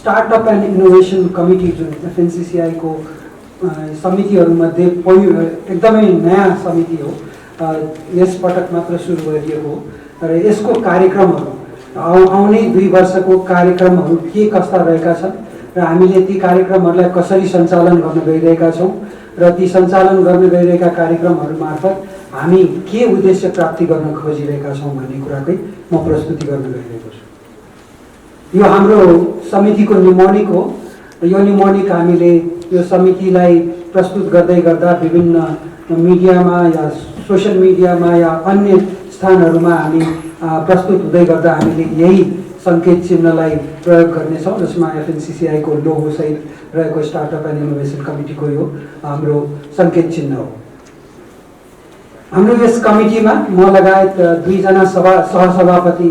Startup and innovation committee जुन FNCCI को समितिहरूमध्ये एकदमै नयाँ समिति हो, यस पटक मात्र सुरु गरिएको हो र यसको कार्यक्रमहरू आउने 2 वर्षको कार्यक्रमहरू के कस्ता रहेका छन् र हामीले ती कार्यक्रमहरूलाई कसरी सञ्चालन गर्न गइरहेका छौँ र ती सञ्चालन गर्न गइरहेका कार्यक्रमहरू मार्फत हामी के उद्देश्य प्राप्ति गर्न खोजिरहेका छौँ भन्ने कुराकै म प्रस्तुति गर्न गइरहेको छु। यो हाम्रो समितिको निमोनिक हो। यो निमोनिक हामीले यो समितिलाई प्रस्तुत गर्दै गर्दा विभिन्न मिडियामा या सोशल मिडियामा या अन्य स्थानहरूमा हामी प्रस्तुत हुँदै गर्दा हामीले यही सङ्केत चिन्हलाई प्रयोग गर्नेछौँ, जसमा FNCCI को लोगो सहित रहेको स्टार्टअप एन्ड इनोभेसन कमिटीको यो हाम्रो सङ्केत चिन्ह हो। हाम्रो यस कमिटीमा म लगायत 2 जना सहसभापति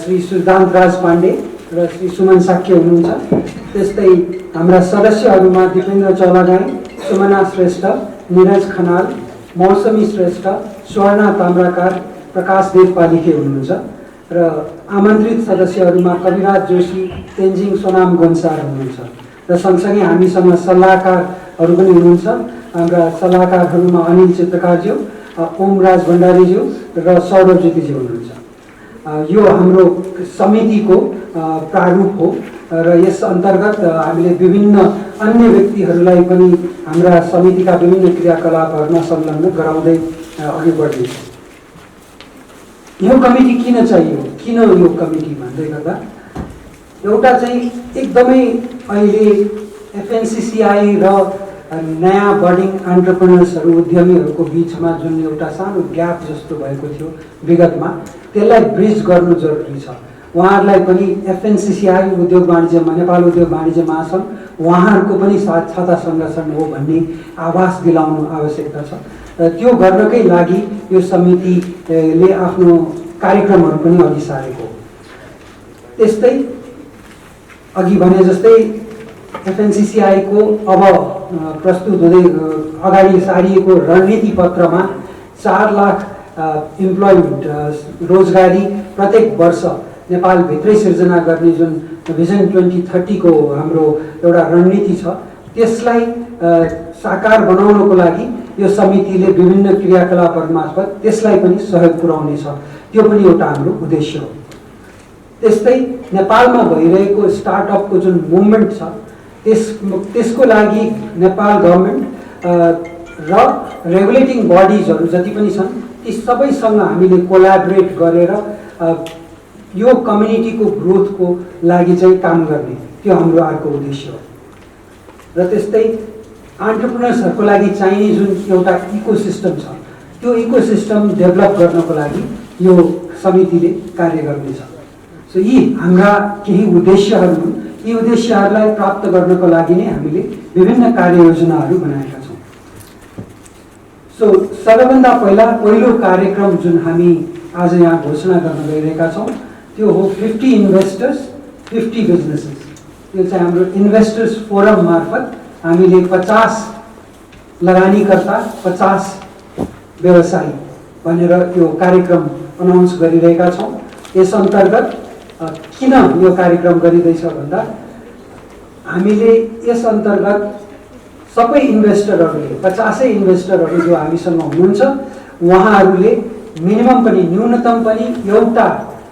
श्री सिद्धान्त राज पाण्डे र श्री सुमन साक्य हुनुहुन्छ। त्यस्तै हाम्रा सदस्यहरूमा दिपेन्द्र चौलागाई, सुमना श्रेष्ठ, निरज खनाल, मौसमी श्रेष्ठ, स्वर्णा ताम्राकार, प्रकाश देव पालिके हुनुहुन्छ र आमन्त्रित सदस्यहरूमा कविराज जोशी, तेन्जिङ सोनाम गोन्सार हुनुहुन्छ र सँगसँगै हामीसँग सल्लाहकारहरू पनि हुनुहुन्छ। हाम्रा सल्लाहकारहरूमा अनिल चित्रकारज्यू, ओमराज भण्डारीज्यू र सौरभ ज्योतिज्यू हुनुहुन्छ। यो हाम्रो समितिको प्रारूप हो र यस अन्तर्गत हामीले विभिन्न अन्य व्यक्तिहरूलाई पनि हाम्रा समितिका विभिन्न क्रियाकलापहरूमा संलग्न गराउँदै अघि बढ्दैछौँ। यो कमिटी किन चाहियो, किन यो कमिटी भन्दै गर्दा एउटा चाहिँ एकदमै अहिले FNCCI र नयाँ बर्डिङ एन्टरप्रेन्योर्सहरू उद्यमीहरूको बिचमा जुन एउटा सानो ग्याप जस्तो भएको थियो विगतमा, त्यसलाई ब्रिज गर्नु जरुरी छ। उहाँहरूलाई पनि FNCCI उद्योग वाणिज्य नेपाल उद्योग वाणिज्य महासङ्घ उहाँहरूको पनि छाता सङ्गठन हो भन्ने आभास दिलाउनु आवश्यकता छ र त्यो गर्नकै लागि यो समितिले आफ्नो कार्यक्रमहरू पनि अघि सारेको हो। त्यस्तै अघि भने जस्तै FNCCI को अब प्रस्तुत हुँदै अगाडि सारिएको रणनीति पत्रमा 4 लाख इम्प्लोइमेन्ट रोजगारी प्रत्येक वर्ष नेपालभित्रै सिर्जना गर्ने जुन भिजन 2030 को हाम्रो एउटा रणनीति छ, त्यसलाई साकार बनाउनको लागि यो समितिले विभिन्न क्रियाकलापहरू मार्फत त्यसलाई पनि सहयोग पुर्याउनेछ। त्यो पनि एउटा हाम्रो उद्देश्य हो। त्यस्तै नेपालमा भइरहेको स्टार्टअपको जुन मुभमेन्ट छ, त्यसको लागि नेपाल गभर्नमेन्ट र रेगुलेटिङ बडिजहरू जति पनि छन् ती सबैसँग हामीले कोल्याबोरेट गरेर यो कम्युनिटीको ग्रोथको लागि चाहिँ काम गर्ने, त्यो हाम्रो अर्को उद्देश्य हो। र त्यस्तै एन्टरप्रेन्योर्सहरूको लागि चाहिने जुन एउटा इकोसिस्टम छ, त्यो इकोसिस्टम डेभलप गर्नको लागि यो समितिले कार्य गर्नेछ। सो यी हाम्रा केही उद्देश्यहरू हुन्। यी उद्देश्यहरूलाई प्राप्त गर्नको लागि नै हामीले विभिन्न कार्ययोजनाहरू बनाएका छौँ। सो सबैभन्दा पहिलो कार्यक्रम जुन हामी आज यहाँ घोषणा गर्न गइरहेका छौँ त्यो हो 50 इन्भेस्टर्स 50 बिजनेसेस। यो चाहिँ हाम्रो इन्भेस्टर्स फोरम मार्फत हामीले 50 लगानीकर्ता 50 व्यवसायी भनेर यो कार्यक्रम अनाउन्स गरिरहेका छौँ। यस अन्तर्गत किन यो कार्यक्रम गरिँदैछ भन्दा हामीले यस अन्तर्गत सबै इन्भेस्टरहरूले 50 इन्भेस्टरहरू जो हामीसँग हुनुहुन्छ उहाँहरूले मिनिमम पनि न्यूनतम पनि एउटा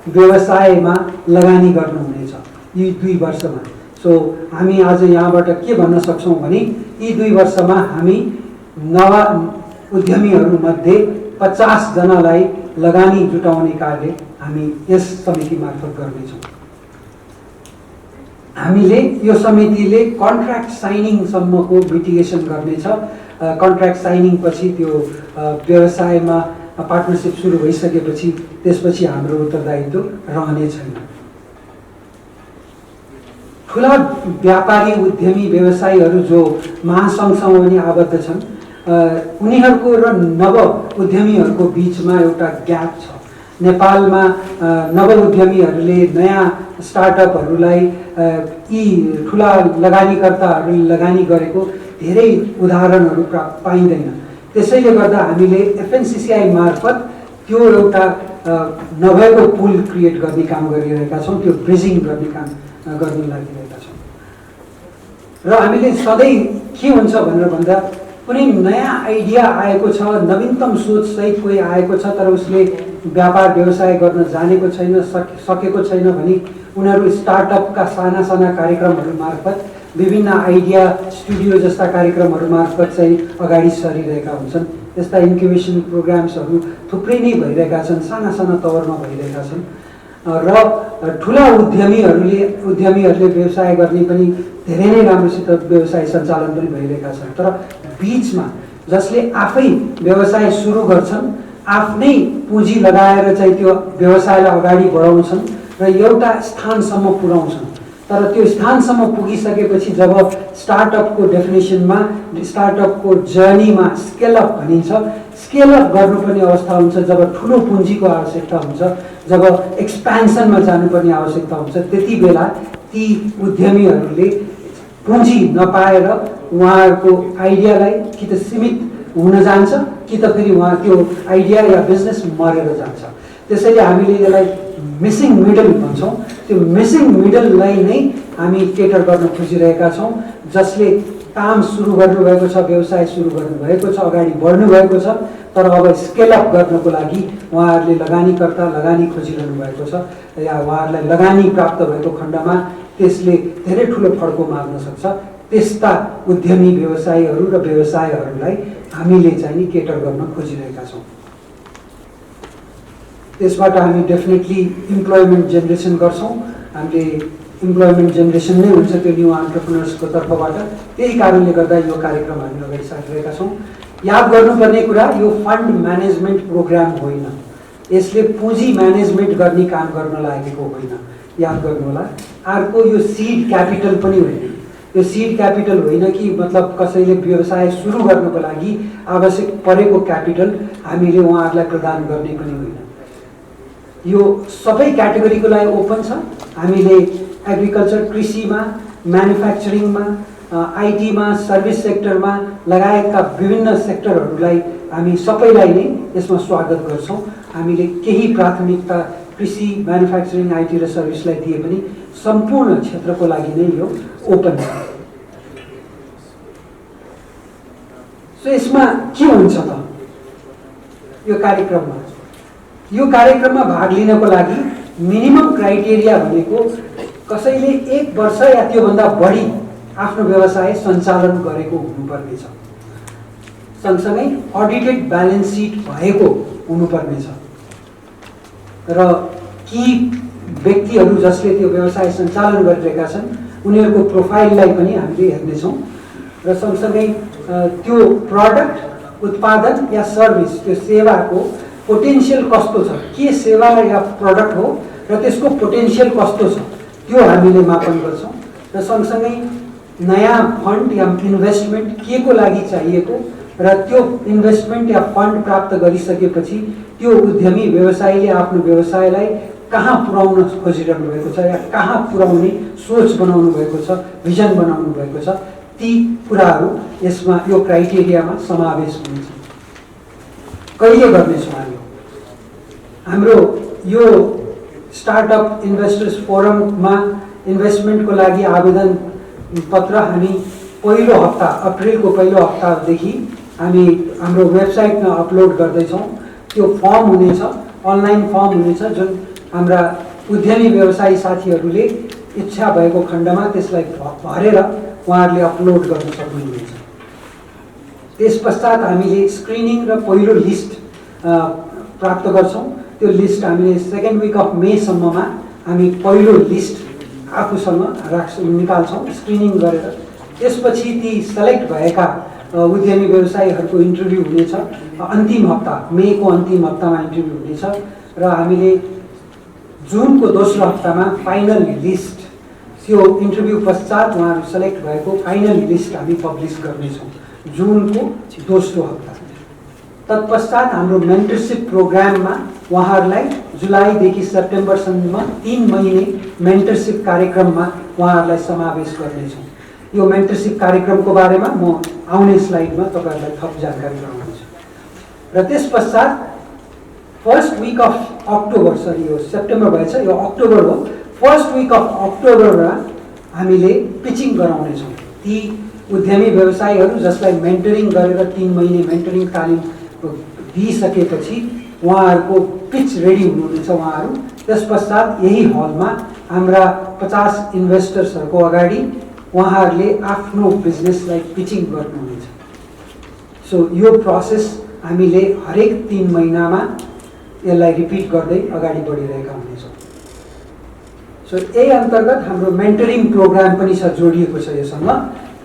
व्यवसायमा लगानी गर्नुहुनेछ यी 2 वर्षमा। सो हामी आज यहाँबाट के भन्न सक्छौँ भने यी 2 वर्षमा हामी नवा उद्यमीहरूमध्ये 50 जनालाई लगानी जुटाउने कार्य हामी यस समिति मार्फत गर्नेछौँ। हामीले यो समितिले कन्ट्र्याक्ट साइनिङसम्मको मिटिगेसन गर्नेछ। कन्ट्र्याक्ट साइनिङ पछि त्यो व्यवसायमा पार्टनरसिप सुरु भइसकेपछि त्यसपछि हाम्रो उत्तरदायित्व रहने छैन। ठुला व्यापारी उद्यमी व्यवसायीहरू जो महासङ्घसँग पनि आबद्ध छन् उनीहरूको र नव उद्यमीहरूको बिचमा एउटा ग्याप छ। नेपालमा नव उद्यमीहरूले नयाँ स्टार्टअपहरूलाई यी ठुला लगानीकर्ताहरूले लगानी गरेको धेरै उदाहरणहरू पाइँदैन। त्यसैले गर्दा हामीले FNCCI मार्फत त्यो एउटा नभएको पुल क्रिएट गर्ने काम गरिरहेका छौँ, त्यो ब्रिजिङ गर्ने काम गर्न लागिरहेका छौँ। र हामीले सधैँ के हुन्छ भनेर भन्दा कुनै नयाँ आइडिया आएको छ, नवीनतम सोचसहित कोही आएको छ, तर उसले व्यापार व्यवसाय गर्न जानेको छैन, सकेको छैन भने उनीहरू स्टार्टअपका साना साना कार्यक्रमहरू मार्फत, विभिन्न आइडिया स्टुडियो जस्ता कार्यक्रमहरू मार्फत चाहिँ अगाडि सरिरहेका हुन्छन्। यस्ता इन्क्युबेसन प्रोग्राम्सहरू थुप्रै नै भइरहेका छन्, साना साना तवरमा भइरहेका छन्। र ठुला उद्यमीहरूले व्यवसाय गर्ने पनि धेरै नै राम्रोसित व्यवसाय सञ्चालन पनि भइरहेका छन्। तर बीचमा जसले आफै व्यवसाय सुरु गर्छन्, आफ्नै पुँजी लगाएर चाहिँ त्यो व्यवसायलाई अगाडि बढाउँछन् र एउटा स्थानसम्म पुर्याउँछन्। तर त्यो स्थानसम्म पुगिसकेपछि जब स्टार्टअपको डेफिनेसनमा, स्टार्टअपको जर्नीमा स्केलअप भनिन्छ, स्केलअप गर्नुपर्ने अवस्था हुन्छ जब ठुलो पुँजीको आवश्यकता हुन्छ, जब एक्सपेन्सनमा जानुपर्ने आवश्यकता हुन्छ, त्यति बेला ती उद्यमीहरूले पुँजी नपाएर उहाँहरूको आइडियालाई कि त सीमित हुन जान्छ कि त फेरि उहाँ त्यो आइडिया या बिजनेस मरेर जान्छ। त्यसैले हामीले यसलाई मिसिङ मिडल भन्छौँ। त्यो मिसिङ मिडललाई नै हामी केटर गर्न खोजिरहेका छौँ, जसले काम सुरु गर्नुभएको छ, व्यवसाय सुरु गर्नुभएको छ, अगाडि बढ्नुभएको छ, तर अब स्केलअप गर्नको लागि उहाँहरूले लगानी खोजिरहनु भएको छ, या उहाँहरूलाई लगानी प्राप्त भएको खण्डमा त्यसले धेरै ठुलो फड्को मार्न सक्छ। त्यस्ता उद्यमी व्यवसायीहरू र व्यवसायहरूलाई हामीले चाहिँ केटर गर्न खोजिरहेका छौँ। त्यसबाट हामी डेफिनेटली इम्प्लोइमेन्ट जेनेरेसन गर्छौँ। हामीले इम्प्लोइमेन्ट जेनेरेसन नै हुन्छ त्यो न्यू एन्टरप्रेन्योर्सको तर्फबाट। त्यही कारणले गर्दा यो कार्यक्रम हामी अगाडि सारिरहेका छौँ। याद गर्नुपर्ने कुरा, यो फन्ड म्यानेजमेन्ट प्रोग्राम होइन, यसले पुँजी म्यानेजमेन्ट गर्ने काम गर्न लागेको होइन, याद गर्नुहोला। अर्को यो सिड क्यापिटल पनि होइन। यो सिड क्यापिटल होइन कि मतलब कसैले व्यवसाय सुरु गर्नको लागि आवश्यक परेको क्यापिटल हामीले उहाँहरूलाई प्रदान गर्ने पनि होइन। यो सबै क्याटेगोरीको लागि ओपन छ। हामीले एग्रिकल्चर, कृषिमा, म्यानुफ्याक्चरिङमा, आइटीमा, सर्भिस सेक्टरमा लगायतका विभिन्न सेक्टरहरूलाई हामी सबैलाई नै यसमा स्वागत गर्छौँ। हामीले केही प्राथमिकता कृषि, म्यानुफ्याक्चरिङ, आइटी र सर्भिसलाई दिए पनि सम्पूर्ण क्षेत्रको लागि नै यो ओपन छ। सो यसमा के हुन्छ त यो कार्यक्रममा? यो कार्यक्रममा भाग लिनको लागि मिनिमम क्राइटेरिया भनेको कसैले 1 वर्ष या त्योभन्दा बढी आफ्नो व्यवसाय सञ्चालन गरेको हुनुपर्नेछ। सँगसँगै अडिटेड ब्यालेन्स सिट भएको हुनुपर्नेछ। र कि व्यक्तिहरू जसले त्यो व्यवसाय सञ्चालन गरिरहेका छन् उनीहरूको प्रोफाइललाई पनि हामीले हेर्नेछौँ। र सँगसँगै त्यो प्रडक्ट, उत्पादन या सर्भिस, त्यो सेवाको पोटेन्सियल कस्तो छ, के सेवा या प्रडक्ट हो र त्यसको पोटेन्सियल कस्तो छ, त्यो हामीले मापन गर्छौँ। र सँगसँगै नयाँ फन्ड या इन्भेस्टमेन्ट के को लागि चाहिएको र त्यो इन्भेस्टमेन्ट या फन्ड प्राप्त गरिसकेपछि त्यो उद्यमी व्यवसायीले आफ्नो व्यवसायलाई कहाँ पुर्याउन खोजिरहनु भएको छ या कहाँ पुर्याउने सोच बनाउनु भएको छ, भिजन बनाउनु भएको छ, ती कुराहरू यसमा यो क्राइटेरियामा समावेश हुन्छ। कहिले गर्नेछौँ हामी? हाम्रो यो स्टार्टअप इन्भेस्टर्स फोरममा इन्भेस्टमेन्टको लागि आवेदन पत्र हामी पहिलो हप्ता, अप्रिलको पहिलो हप्तादेखि हामी हाम्रो वेबसाइटमा अपलोड गर्दैछौँ। त्यो फर्म हुनेछ, अनलाइन फर्म हुनेछ, जुन हाम्रा उद्यमी व्यवसायी साथीहरूले इच्छा भएको खण्डमा त्यसलाई भरेर उहाँहरूले अपलोड गर्न सक्नुहुनेछ। त्यस पश्चात हामीले स्क्रिनिङ र पहिलो लिस्ट प्राप्त गर्छौँ। त्यो लिस्ट हामीले 2nd विक अफ मेसम्ममा हामी पहिलो लिस्ट आफूसँग निकाल्छौँ स्क्रिनिङ गरेर। त्यसपछि ती सेलेक्ट भएका उद्यमी व्यवसायीहरूको इन्टरभ्यू हुनेछ। अन्तिम हप्ता, मेको अन्तिम हप्तामा इन्टरभ्यू हुनेछ र हामीले जुनको दोस्रो हप्तामा फाइनल लिस्ट, त्यो इन्टरभ्यू पश्चात उहाँहरू सेलेक्ट भएको फाइनल लिस्ट हामी पब्लिस गर्नेछौँ जुनको दोस्रो हप्ता। तत्पश्चात हाम्रो मेन्टरसिप प्रोग्राममा उहाँहरूलाई जुलाईदेखि सेप्टेम्बरसम्म 3 महिने मेन्टरसिप कार्यक्रममा उहाँहरूलाई समावेश गर्नेछौँ। यो मेन्टरसिप कार्यक्रमको बारेमा म आउने स्लाइडमा तपाईँहरूलाई थप जानकारी गराउनेछु। र त्यस पश्चात first week of October, sorry यो सेप्टेम्बर भएछ, यो अक्टोबर हो, फर्स्ट विक अफ अक्टोबरमा हामीले पिचिङ गराउनेछौँ। ती उद्यमी व्यवसायीहरू जसलाई मेन्टरिङ गरेर 3 महिने मेन्टरिङ तालिम दिइसकेपछि उहाँहरूको पिच रेडी हुनुहुनेछ उहाँहरू। त्यस पश्चात यही हलमा हाम्रा 50 इन्भेस्टर्सहरूको अगाडि उहाँहरूले आफ्नो बिजनेसलाई पिचिङ गर्नुहुनेछ। सो यो प्रोसेस हामीले हरेक 3 महिनामा यसलाई रिपिट गर्दै अगाडि बढिरहेका हुनेछौँ। सो यही अन्तर्गत हाम्रो मेन्टरिङ प्रोग्राम पनि छ, जोडिएको छ योसँग।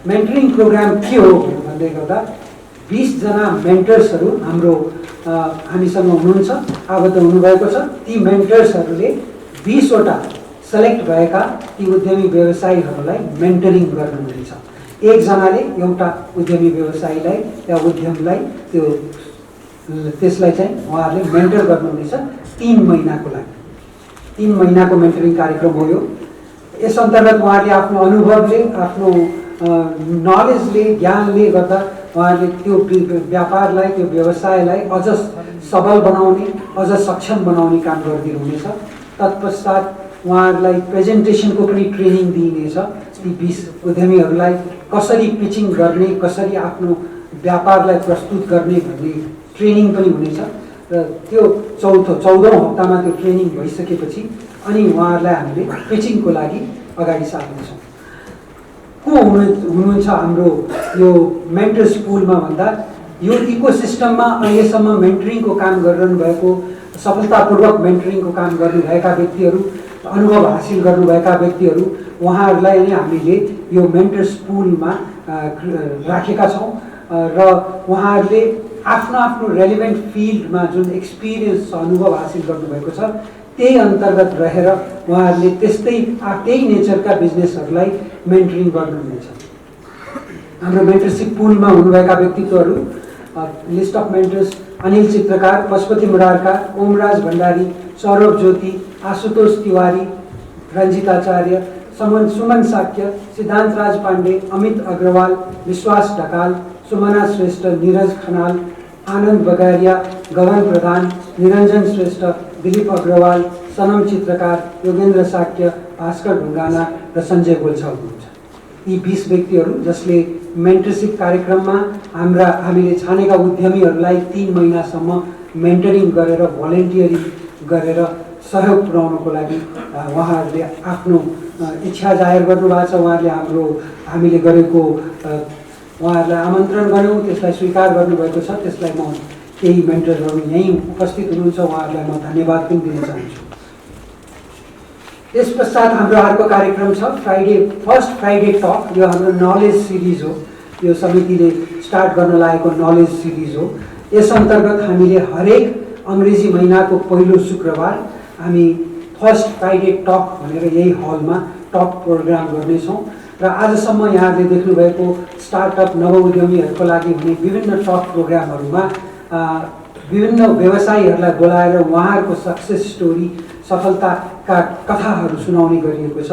मेन्टरिङ प्रोग्राम के हो भन्दै गर्दा 20 जना मेन्टर्सहरू हाम्रो हामीसँग हुनुहुन्छ, आबद्ध हुनुभएको छ। ती मेन्टर्सहरूले 20 वटा सेलेक्ट भएका ती उद्यमी व्यवसायीहरूलाई मेन्टरिङ गर्नुहुनेछ। एकजनाले एउटा उद्यमी व्यवसायीलाई या उद्यमलाई त्यसलाई चाहिँ उहाँहरूले मेन्टर गर्नुहुनेछ 3 महिनाको लागि। 3 महिनाको मेन्टरिङ कार्यक्रम हो यो। यस अन्तर्गत उहाँहरूले आफ्नो अनुभवले, आफ्नो नलेजले, ज्ञानले गर्दा उहाँहरूले त्यो व्यापारलाई, त्यो व्यवसायलाई अझ सबल बनाउने, अझ सक्षम बनाउने काम गरिदिनुहुनेछ। तत्पश्चात उहाँहरूलाई प्रेजेन्टेसनको पनि ट्रेनिङ दिइनेछ। ती 20 उद्यमीहरूलाई कसरी पिचिङ गर्ने, कसरी आफ्नो व्यापारलाई प्रस्तुत गर्ने भन्ने ट्रेनिङ पनि हुनेछ। र त्यो 14औं हप्तामा त्यो ट्रेनिङ भइसकेपछि अनि उहाँहरूलाई हामीले पिचिङको लागि अगाडि सार्नेछौँ। को हुनुहुन्छ हाम्रो यो मेन्टर्स पुलमा भन्दा यो इकोसिस्टममा अहिलेसम्म मेन्टरिङको काम गरिरहनु भएको, सफलतापूर्वक मेन्टरिङको काम गर्नुभएका व्यक्तिहरू, अनुभव हासिल गर्नुभएका व्यक्तिहरू, उहाँहरूलाई नै हामीले यो मेन्टर्स पुलमा राखेका छौँ। र उहाँहरूले आफ्नो आफ्नो रेलिभेन्ट फिल्डमा जुन एक्सपिरियन्स छ, अनुभव हासिल गर्नुभएको छ, त्यही अन्तर्गत रहेर उहाँहरूले त्यही नेचरका बिजनेसहरूलाई मेन्टरिङ गर्नुहुनेछ। हाम्रो मेन्टरसिप पुलमा हुनुभएका व्यक्तित्वहरू लिस्ट अफ मेन्टर्स: अनिल चित्रकार, पशुपति मुरारका, ओमराज भण्डारी, सौरभ ज्योति, आशुतोष तिवारी, रञ्जित आचार्य, सुमन साक्य, सिद्धान्त राज पाण्डे, अमित अग्रवाल, विश्वास ढकाल, सुमना श्रेष्ठ, नीरज खनाल, आनन्द बगारिया, गगन प्रधान, निरञ्जन श्रेष्ठ, दिलीप अग्रवाल, सनम चित्रकार, योगेन्द्र साक्य, भास्कर ढुङ्गाना र सञ्जय गोल्छा हुनुहुन्छ। यी 20 व्यक्तिहरू जसले मेन्टरसिप कार्यक्रममा हामीले छानेका उद्यमीहरूलाई 3 महिनासम्म मेन्टरिङ गरेर, भोलिन्टियरिङ गरेर सहयोग पुर्याउनको लागि उहाँहरूले आफ्नो इच्छा जाहेर गर्नुभएको छ। उहाँहरूले हामीले गरेको उहाँहरूलाई आमन्त्रण गऱ्यौँ, त्यसलाई स्वीकार गर्नुभएको छ। त्यसलाई म केही मेन्टरहरू यहीँ उपस्थित हुनुहुन्छ, उहाँहरूलाई म धन्यवाद पनि दिन चाहन्छु। यस पश्चात हाम्रो अर्को कार्यक्रम छ फर्स्ट फ्राइडे टक। यो हाम्रो नलेज सिरिज हो, यो समितिले स्टार्ट गर्न लागेको नलेज सिरिज हो। यस अन्तर्गत हामीले हरेक अङ्ग्रेजी महिनाको पहिलो शुक्रबार हामी फर्स्ट फ्राइडे टक भनेर यही हलमा टक प्रोग्राम गर्नेछौँ। र आजसम्म यहाँले देख्नुभएको स्टार्टअप नव उद्यमीहरूको लागि हुने विभिन्न टक प्रोग्रामहरूमा विभिन्न व्यवसायीहरूलाई बोलाएर उहाँहरूको सक्सेस स्टोरी, सफलताका कथाहरू सुनाउने गरिएको छ।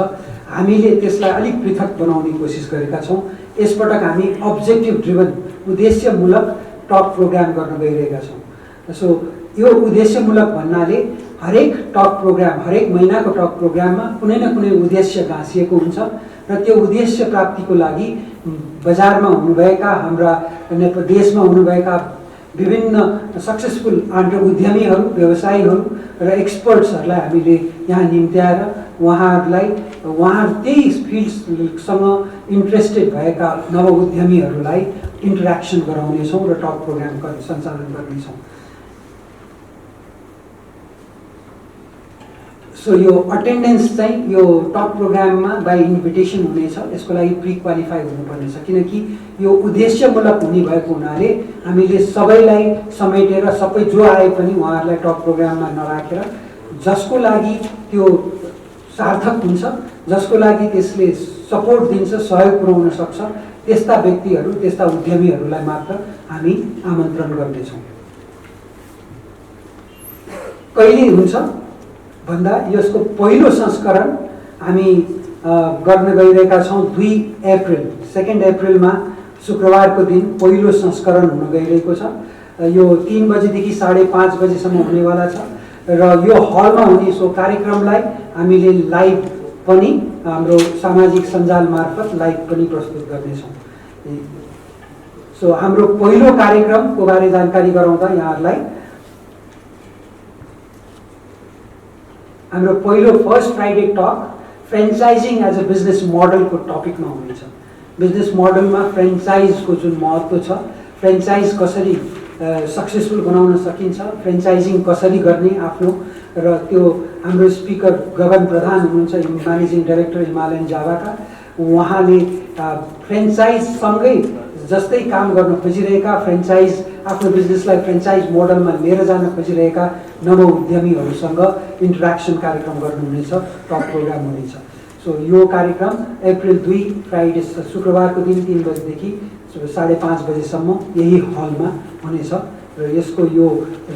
हामीले त्यसलाई अलिक पृथक बनाउने कोसिस गरेका छौँ। यसपटक हामी अब्जेक्टिभ ड्रिभन, उद्देश्यमूलक टक प्रोग्राम गर्न गइरहेका छौँ। सो यो उद्देश्यमूलक भन्नाले हरेक टक प्रोग्राम, हरेक महिनाको टक प्रोग्राममा कुनै न कुनै उद्देश्य गाँसिएको हुन्छ र त्यो उद्देश्य प्राप्तिको लागि बजारमा हुनुभएका, हाम्रा देशमा हुनुभएका विभिन्न सक्सेसफुल उद्यमीहरू, व्यवसायीहरू र एक्सपर्ट्सहरूलाई हामीले यहाँ निम्त्याएर उहाँहरू त्यही फिल्डसँग इन्ट्रेस्टेड भएका नव उद्यमीहरूलाई इन्टरेक्सन गराउनेछौँ र टक प्रोग्राम सञ्चालन गर्नेछौँ। सो यो अटेन्डेन्स चाहिँ यो टक प्रोग्राममा बाई इन्भिटेसन हुनेछ। यसको लागि प्रि क्वालिफाई हुनुपर्नेछ, किनकि यो उद्देश्यमूलक हुने भएको हुनाले हामीले सबैलाई समेटेर सबै जो आए पनि उहाँहरूलाई टक प्रोग्राममा नराखेर जसको लागि त्यो सार्थक हुन्छ, जसको लागि त्यसले सपोर्ट दिन्छ, सहयोग पुर्याउन सक्छ, त्यस्ता व्यक्तिहरू, त्यस्ता उद्यमीहरूलाई मात्र हामी आमन्त्रण गर्नेछौँ। कहिले हुन्छ भन्दा यसको पहिलो संस्करण हामी गर्न गइरहेका छौँ 2 अप्रिल, 2 अप्रिलमा शुक्रबारको दिन पहिलो संस्करण हुन गइरहेको छ। यो 3 बजेदेखि 5:30 बजेसम्म हुनेवाला छ र यो हलमा हुने सो कार्यक्रमलाई हामीले लाइभ पनि हाम्रो सामाजिक सञ्जाल मार्फत लाइभ पनि प्रस्तुत गर्नेछौँ। सो हाम्रो पहिलो कार्यक्रमको बारे जानकारी गराउँदा यहाँहरूलाई हाम्रो पहिलो first Friday talk franchising as a business मोडलको टपिकमा हुनेछ। बिजनेस मोडलमा फ्रेन्चाइजको जुन महत्त्व छ, फ्रेन्चाइज कसरी सक्सेसफुल बनाउन सकिन्छ, फ्रेन्चाइजिङ कसरी गर्ने आफ्नो, र त्यो हाम्रो स्पिकर गगन प्रधान हुनुहुन्छ, म्यानेजिङ डाइरेक्टर हिमालयन जावाका। उहाँले फ्रेन्चाइजसँगै जस्तै काम गर्न खोजिरहेका, फ्रेन्चाइज आफ्नो बिजनेसलाई फ्रेन्चाइज मोडलमा लिएर जान खोजिरहेका नव उद्यमीहरूसँग इन्टरेक्सन कार्यक्रम गर्नुहुनेछ, टक प्रोग्राम हुनेछ। सो यो कार्यक्रम अप्रिल 2 फ्राइडे शुक्रबारको दिन 3 बजेदेखि 5:30 बजेसम्म यही हलमा हुनेछ। र यसको यो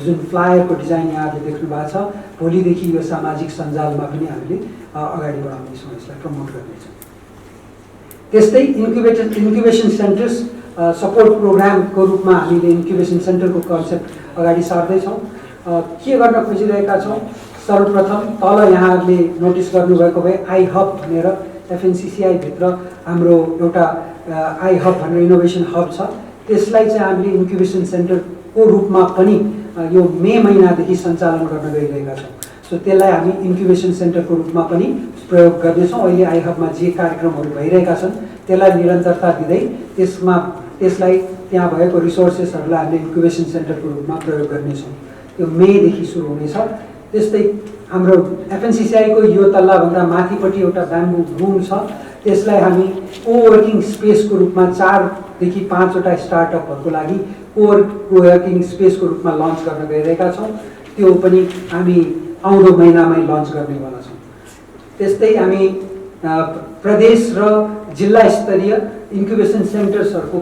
जुन फ्लायरको डिजाइन यहाँले देख्नु भएको छ, भोलिदेखि यो सामाजिक सञ्जालमा पनि हामीले अगाडि बढाउनेछौँ, यसलाई प्रमोट गर्नेछौँ। त्यस्तै इन्क्युबेसन सेन्टर्स सपोर्ट प्रोग्रामको रूपमा हामीले इन्क्युबेसन सेन्टरको कन्सेप्ट अगाडि सार्दैछौँ। के गर्न खोजिरहेका छौँ? सर्वप्रथम तल यहाँहरूले नोटिस गर्नुभएको भए आई हब भनेर एफएनसिसिआई भित्र हाम्रो एउटा आई हब भनेर इनोभेसन हब छ। त्यसलाई चाहिँ हामीले इन्क्युबेसन सेन्टरको रूपमा पनि यो मे महिनादेखि सञ्चालन गर्न गइरहेका छौँ। सो त्यसलाई हामी इन्क्युबेसन सेन्टरको रूपमा पनि प्रयोग गर्नेछौँ। अहिले आई हबमा जे कार्यक्रमहरू भइरहेका छन् त्यसलाई निरन्तरता दिँदै त्यसलाई त्यहाँ भएको रिसोर्सेसहरूलाई हामीले इन्क्युबेसन सेन्टरको रूपमा प्रयोग गर्नेछौँ। त्यो मेदेखि सुरु हुनेछ। त्यस्तै हाम्रो एफएनसिसिआईको यो तल्लाभन्दा माथिपट्टि एउटा ब्याम्बू रुम छ, त्यसलाई हामी कोवर्किङ स्पेसको रूपमा 4 देखि 5 वटा स्टार्टअपहरूको लागि कोवर्किङ स्पेसको रूपमा लन्च गर्न गइरहेका छौँ। त्यो पनि हामी आउँदो महिनामै लन्च गर्नेवाला छौँ। त्यस्तै हामी प्रदेश र जिल्ला स्तरीय इन्क्युबेसन सेन्टर्सहरूको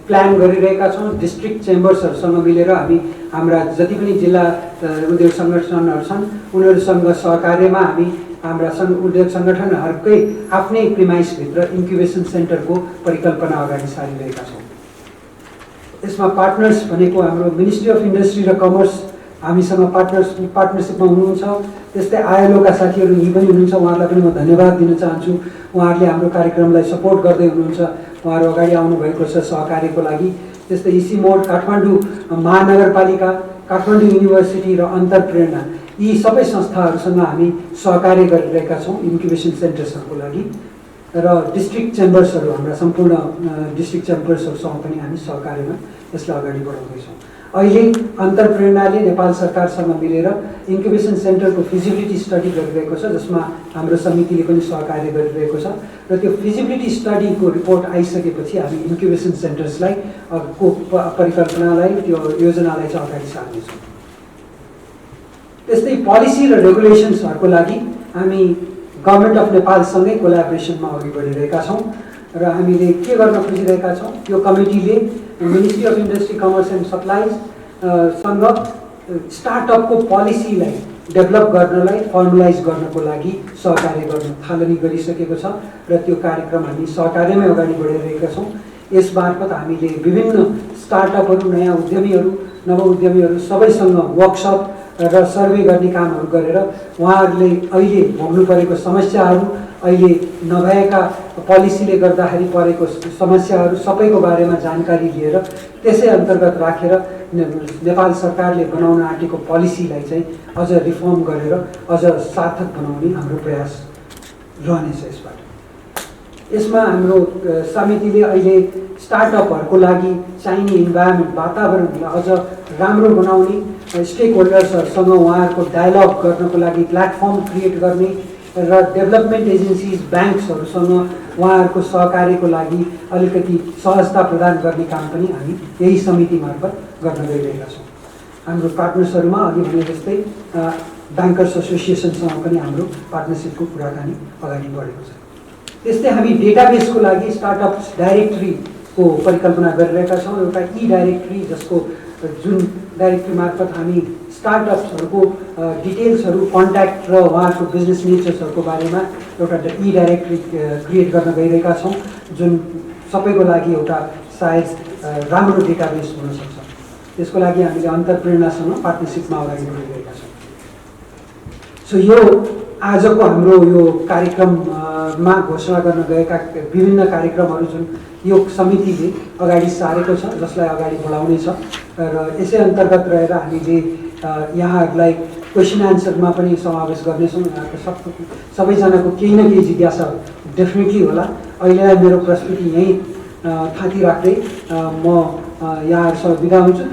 प्लान गरिरहेका छौँ। डिस्ट्रिक्ट चेम्बर्सहरूसँग मिलेर हामी हाम्रा जति पनि जिल्ला उद्योग सङ्गठनहरू छन् उनीहरूसँग सहकार्यमा हामी हाम्रा उद्योग सङ्गठनहरूकै आफ्नै प्रिमाइसभित्र इन्क्युबेसन सेन्टरको परिकल्पना अगाडि सारिरहेका छौँ। यसमा पार्टनर्स भनेको हाम्रो मिनिस्ट्री अफ इन्डस्ट्री र कमर्स हामीसँग पार्टनरसिपमा हुनुहुन्छ। त्यस्तै आइएलओका साथीहरू यहीँ पनि हुनुहुन्छ, उहाँहरूलाई पनि म धन्यवाद दिन चाहन्छु। उहाँहरूले हाम्रो कार्यक्रमलाई सपोर्ट गर्दै हुनुहुन्छ, उहाँहरू अगाडि आउनुभएको छ सहकार्यको लागि। त्यस्तै इसी मोड, काठमाडौँ महानगरपालिका, काठमाडौँ युनिभर्सिटी र अन्तरप्रेरणा, यी सबै संस्थाहरूसँग हामी सहकार्य गरिरहेका छौँ इन्क्युबेसन सेन्टर्सहरूको लागि। र डिस्ट्रिक्ट चेम्बर्सहरू, हाम्रा सम्पूर्ण डिस्ट्रिक्ट चेम्बर्सहरूसँग पनि हामी सहकार्यमा यसलाई अगाडि बढाउँदैछौँ। अहिले अन्तरप्रेरणाले नेपाल सरकारसँग मिलेर इन्क्युबेसन सेन्टरको फिजिबिलिटी स्टडी गरिरहेको छ, जसमा हाम्रो समितिले पनि सहकार्य गरिरहेको छ। र त्यो फिजिबिलिटी स्टडीको रिपोर्ट आइसकेपछि हामी इन्क्युबेसन सेन्टर्सलाई को परिकल्पनालाई, त्यो योजनालाई चाहिँ अगाडि सार्नेछौँ। त्यस्तै पोलिसी र रेगुलेसन्सहरूको लागि हामी गभर्मेन्ट अफ नेपालसँगै कोलाबोरेसनमा अघि बढिरहेका छौँ। र हामीले के गर्न खोजिरहेका छौँ? यो कमिटीले ministry of industry, commerce and supplies सँग स्टार्टअपको पोलिसीलाई डेभलप गर्नलाई, फर्मुलाइज गर्नको लागि सहकार्य गर्न थालनी गरिसकेको छ। र त्यो कार्यक्रम हामी सहकार्यमै अगाडि बढिरहेका छौँ। यसमार्फत हामीले विभिन्न स्टार्टअपहरू, नयाँ उद्यमीहरू, नव उद्यमीहरू सबैसँग वर्कसप र सर्वे गर्ने कामहरू गरेर उहाँहरूले अहिले भोग्नु परेको समस्याहरू, अहिले नभएका पोलिसीले गर्दाखेरि परेको समस्याहरू सबैको बारेमा जानकारी लिएर त्यसै अन्तर्गत राखेर नेपाल सरकारले बनाउन आँटेको पोलिसीलाई चाहिँ अझ रिफर्म गरेर अझ सार्थक बनाउने हाम्रो प्रयास रहनेछ। यसमा हाम्रो समितिले अहिले स्टार्टअपहरूको लागि चाहिने इन्भाइरोमेन्ट, वातावरणलाई अझ राम्रो बनाउने, स्टेक होल्डर्सहरूसँग उहाँहरूको डायलग गर्नको लागि प्लेटफर्म क्रिएट गर्ने र डेभलपमेन्ट एजेन्सिज, ब्याङ्क्सहरूसँग उहाँहरूको सहकार्यको लागि अलिकति सहजता प्रदान गर्ने काम पनि हामी यही समिति मार्फत गर्न गइरहेका छौँ। हाम्रो पार्टनर्सहरूमा अघि भने जस्तै ब्याङ्कर्स एसोसिएसनसँग पनि हाम्रो पार्टनरसिपको कुराकानी अगाडि बढेको छ। त्यस्तै हामी डेटाबेसको लागि स्टार्टअप्स डाइरेक्टरीको परिकल्पना गरिरहेका छौँ। एउटा ई डाइरेक्टरी, जसको जुन डाइरेक्टरी मार्फत हामी स्टार्टअप्सहरूको डिटेल्सहरू, कन्ट्याक्ट र उहाँहरूको बिजनेस नेचर्सहरूको बारेमा एउटा ई डाइरेक्टरी क्रिएट गर्न गइरहेका छौँ, जुन सबैको लागि एउटा सायद राम्रो डेटाबेस हुनसक्छ। त्यसको लागि हामीले अन्तरप्रेरणासँग पार्टनरसिपमा अगाडि बढिरहेका छौँ। सो यो आजको हाम्रो यो कार्यक्रममा घोषणा गर्न गएका विभिन्न कार्यक्रमहरू जुन यो समितिले अगाडि सारेको छ, जसलाई अगाडि बढाउनेछ र यसै अन्तर्गत रहेर हामीले यहाँहरूलाई क्वेसन एन्सरमा पनि समावेश गर्नेछौँ। यहाँको सबैजनाको केही न केही जिज्ञासा डेफिनेटली होला। अहिलेलाई मेरो प्रस्तुति यहीँ थाँती राख्दै म यहाँहरूसँग बिदा हुन्छु।